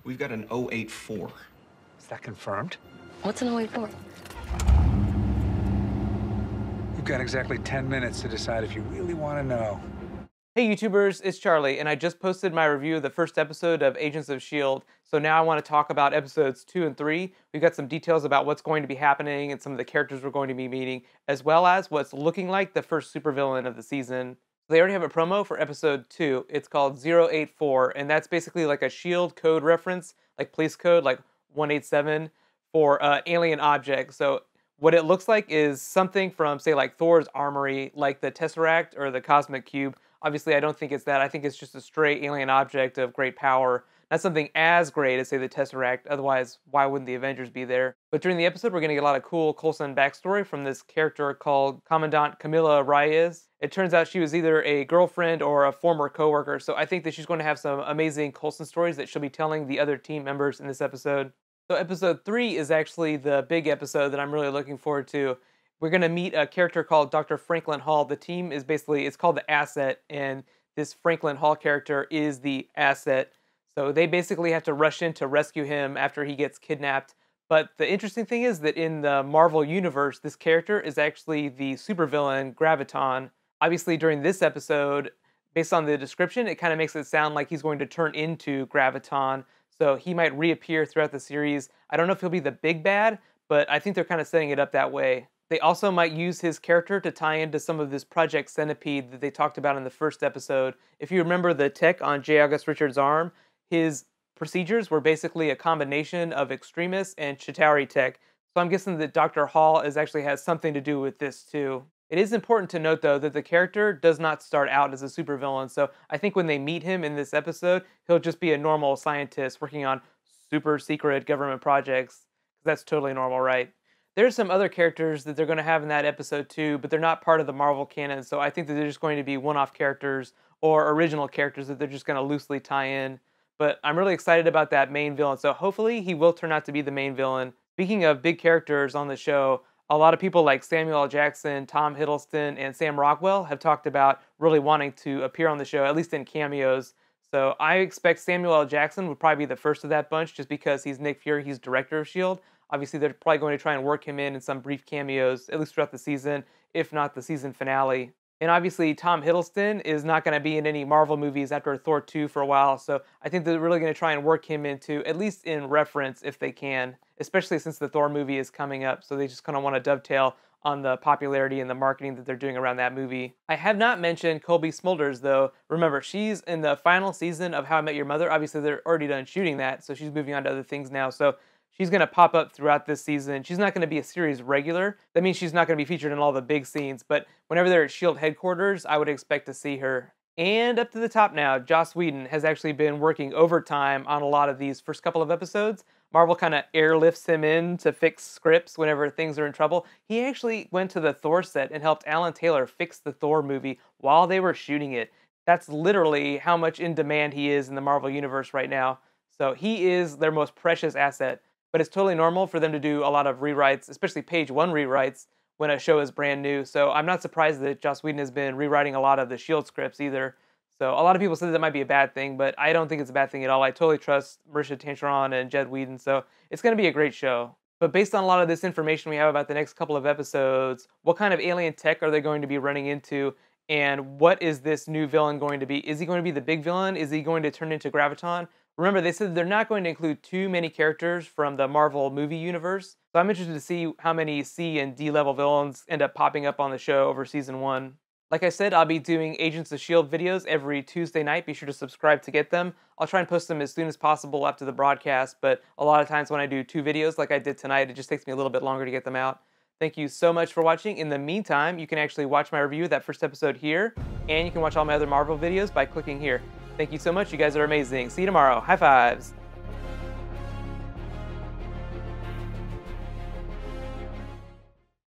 We've got an 084. Is that confirmed? What's an 084? You've got exactly 10 minutes to decide if you really want to know. Hey YouTubers, it's Charlie, and I just posted my review of the first episode of Agents of S.H.I.E.L.D., so now I want to talk about episodes 2 and 3. We've got some details about what's going to be happening and some of the characters we're going to be meeting, as well as what's looking like the first supervillain of the season. They already have a promo for episode 2. It's called 084, and that's basically like a S.H.I.E.L.D. code reference, like police code, like 187, for alien objects. So what it looks like is something from, say, like Thor's armory, like the Tesseract or the Cosmic Cube. Obviously, I don't think it's that. I think it's just a stray alien object of great power. Not something as great as, say, the Tesseract. Otherwise, why wouldn't the Avengers be there? But during the episode, we're going to get a lot of cool Coulson backstory from this character called Commandant Camila Reyes. It turns out she was either a girlfriend or a former coworker, so I think that she's going to have some amazing Coulson stories that she'll be telling the other team members in this episode. So episode 3 is actually the big episode that I'm really looking forward to. We're going to meet a character called Dr. Franklin Hall. The team is basically, it's called the Asset, and this Franklin Hall character is the Asset. So they basically have to rush in to rescue him after he gets kidnapped. But the interesting thing is that in the Marvel Universe, this character is actually the supervillain Graviton. Obviously, during this episode, based on the description, it kind of makes it sound like he's going to turn into Graviton. So he might reappear throughout the series. I don't know if he'll be the big bad, but I think they're kind of setting it up that way. They also might use his character to tie into some of this Project Centipede that they talked about in the first episode. If you remember the tech on J. August Richards' arm, his procedures were basically a combination of Extremis and Chitauri tech. So I'm guessing that Dr. Hall actually has something to do with this too. It is important to note, though, that the character does not start out as a supervillain, so I think when they meet him in this episode, he'll just be a normal scientist working on super secret government projects. That's totally normal, right? There's some other characters that they're going to have in that episode too, but they're not part of the Marvel canon, so I think that they're just going to be one-off characters or original characters that they're just going to loosely tie in. But I'm really excited about that main villain, so hopefully he will turn out to be the main villain. Speaking of big characters on the show, a lot of people like Samuel L. Jackson, Tom Hiddleston, and Sam Rockwell have talked about really wanting to appear on the show, at least in cameos. So I expect Samuel L. Jackson would probably be the first of that bunch just because he's Nick Fury, he's director of S.H.I.E.L.D. Obviously, they're probably going to try and work him in some brief cameos, at least throughout the season, if not the season finale. And obviously, Tom Hiddleston is not going to be in any Marvel movies after Thor 2 for a while, so I think they're really going to try and work him into, at least in reference, if they can, especially since the Thor movie is coming up, so they just kind of want to dovetail on the popularity and the marketing that they're doing around that movie. I have not mentioned Colby Smulders, though. Remember, she's in the final season of How I Met Your Mother. Obviously, they're already done shooting that, so she's moving on to other things now, so she's going to pop up throughout this season. She's not going to be a series regular. That means she's not going to be featured in all the big scenes, but whenever they're at S.H.I.E.L.D. headquarters, I would expect to see her. And up to the top now, Joss Whedon has actually been working overtime on a lot of these first couple of episodes. Marvel kind of airlifts him in to fix scripts whenever things are in trouble. He actually went to the Thor set and helped Alan Taylor fix the Thor movie while they were shooting it. That's literally how much in demand he is in the Marvel Universe right now. So he is their most precious asset. But it's totally normal for them to do a lot of rewrites, especially page 1 rewrites, when a show is brand new. So I'm not surprised that Joss Whedon has been rewriting a lot of the S.H.I.E.L.D. scripts either. So a lot of people say that might be a bad thing, but I don't think it's a bad thing at all. I totally trust Marisha Tancharoen and Jed Whedon, so it's going to be a great show. But based on a lot of this information we have about the next couple of episodes, what kind of alien tech are they going to be running into? And what is this new villain going to be? Is he going to be the big villain? Is he going to turn into Graviton? Remember, they said they're not going to include too many characters from the Marvel movie universe. So I'm interested to see how many C and D level villains end up popping up on the show over season 1. Like I said, I'll be doing Agents of S.H.I.E.L.D. videos every Tuesday night. Be sure to subscribe to get them. I'll try and post them as soon as possible after the broadcast, but a lot of times when I do 2 videos like I did tonight, it just takes me a little bit longer to get them out. Thank you so much for watching. In the meantime, you can actually watch my review of that first episode here, and you can watch all my other Marvel videos by clicking here. Thank you so much. You guys are amazing. See you tomorrow. High fives.